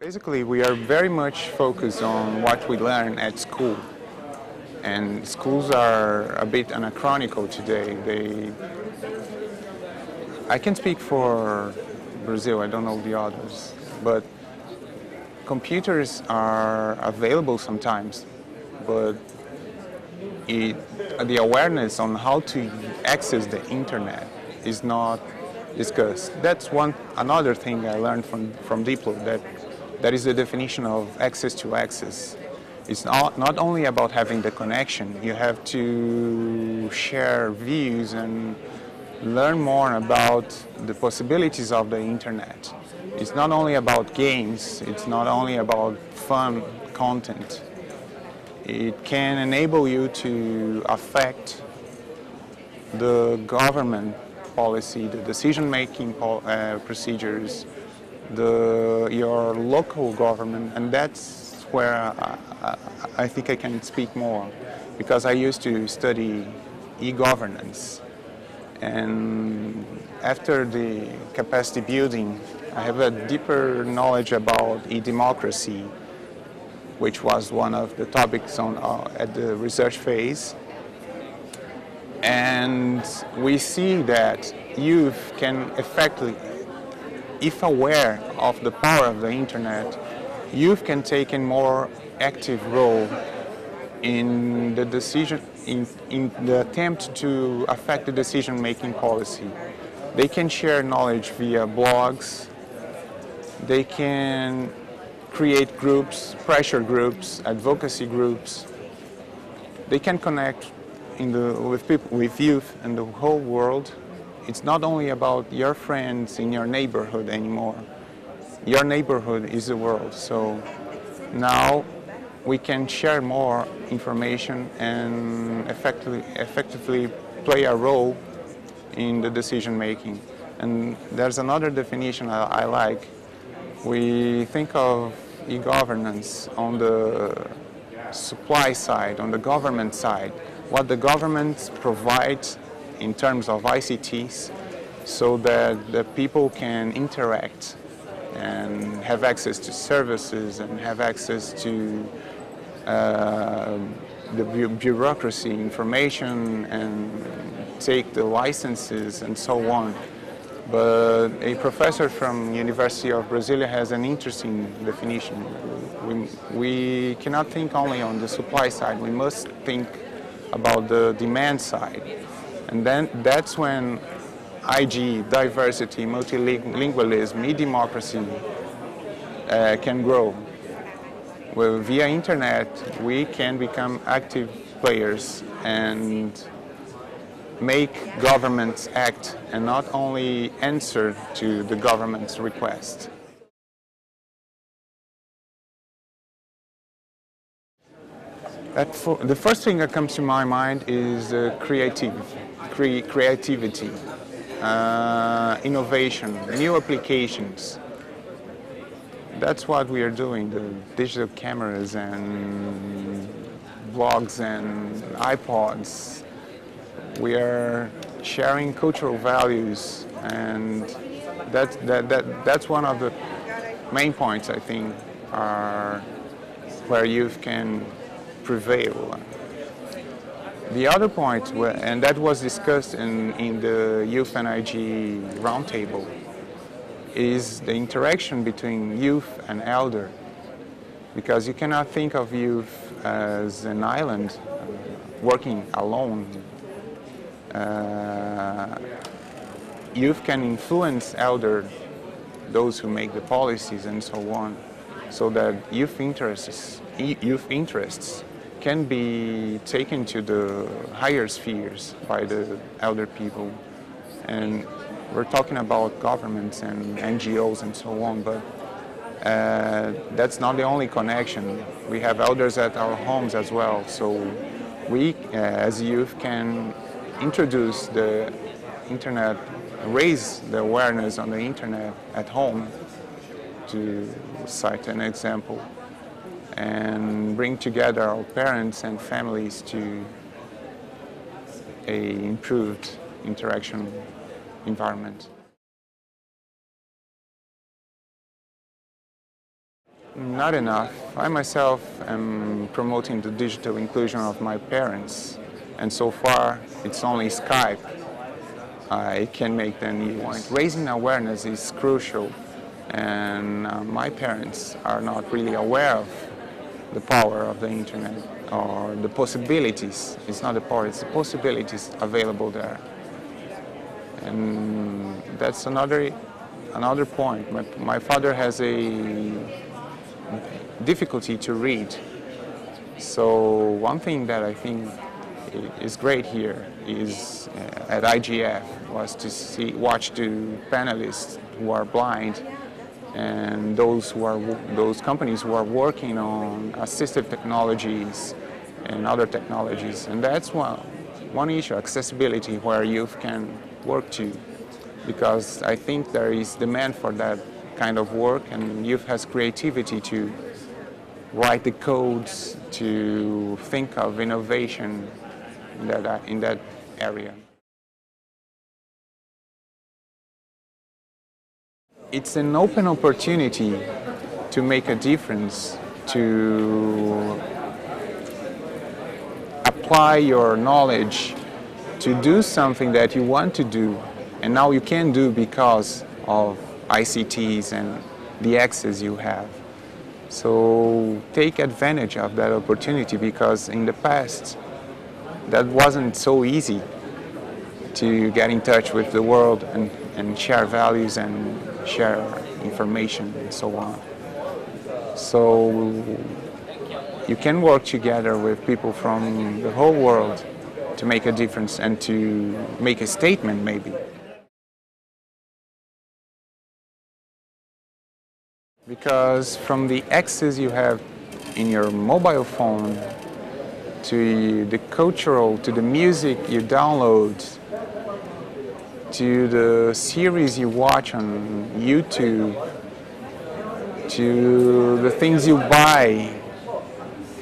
Basically, we are very much focused on what we learn at school. And schools are a bit anachronical today. I can speak for Brazil, I don't know the others, but computers are available sometimes, but the awareness on how to access the internet is not discussed. That's another thing I learned from Diplo, that is the definition of access to access. It's not only about having the connection, you have to share views and learn more about the possibilities of the internet. It's not only about games, it's not only about fun content. It can enable you to affect the government policy, the decision-making procedures, your local government, and that's where I think I can speak more, because I used to study e-governance. And after the capacity building, I have a deeper knowledge about e-democracy, which was one of the topics at the research phase. And we see that youth can effectively, if aware of the power of the internet, youth can take a more active role in the decision, in the attempt to affect the decision-making policy. They can share knowledge via blogs. They can create groups, pressure groups, advocacy groups. They can connect with youth in the whole world. It's not only about your friends in your neighborhood anymore. Your neighborhood is the world. So now we can share more information and effectively play a role in the decision making. And there's another definition I like. We think of e-governance on the supply side, on the government side, what the governments provide in terms of ICTs so that the people can interact and have access to services and have access to the bureaucracy information and take the licenses and so on. But a professor from University of Brasilia has an interesting definition. We cannot think only on the supply side, we must think about the demand side. And then that's when IG, diversity, multilingualism, e-democracy can grow. Well, via internet, we can become active players and make governments act and not only answer to the government's request. The first thing that comes to my mind is creativity, innovation, new applications. That's what we are doing, the digital cameras and blogs and iPods. We are sharing cultural values, and that's one of the main points, I think, are where youth can prevail. The other point, and that was discussed in the Youth and IG roundtable, is the interaction between youth and elder. Because you cannot think of youth as an island working alone. Youth can influence elder, those who make the policies and so on, so that youth interests can be taken to the higher spheres by the elder people. And we're talking about governments and NGOs and so on, but that's not the only connection. We have elders at our homes as well, so we as youth can introduce the internet, raise the awareness on the internet at home, to cite an example, and bring together our parents and families to an improved interaction environment. Not enough. I myself am promoting the digital inclusion of my parents, and so far it's only Skype. I can make the new point. Raising awareness is crucial, and my parents are not really aware of the power of the internet or the possibilities. It's not the power, it's the possibilities available there. And that's another point. My father has a difficulty to read. So one thing that I think is great here is at IGF was to watch the panelists who are blind and those companies who are working on assistive technologies and other technologies. And that's one issue, accessibility, where youth can work to, because I think there is demand for that kind of work, and youth has creativity to write the codes, to think of innovation in that area. It's an open opportunity to make a difference, to apply your knowledge, to do something that you want to do, and now you can do because of ICTs and the access you have. So take advantage of that opportunity, because in the past that wasn't so easy to get in touch with the world and share values and share information and so on. So you can work together with people from the whole world to make a difference and to make a statement maybe. Because from the access you have in your mobile phone to the cultural, to the music you download, to the series you watch on YouTube, to the things you buy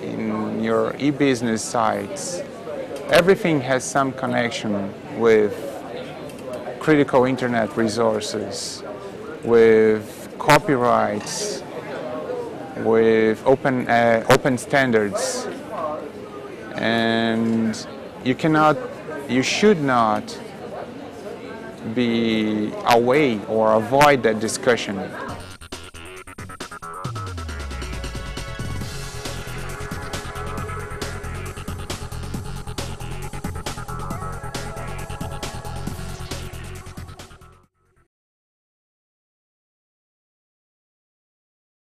in your e-business sites, everything has some connection with critical internet resources, with copyrights, with open standards, and you should not be away or avoid that discussion.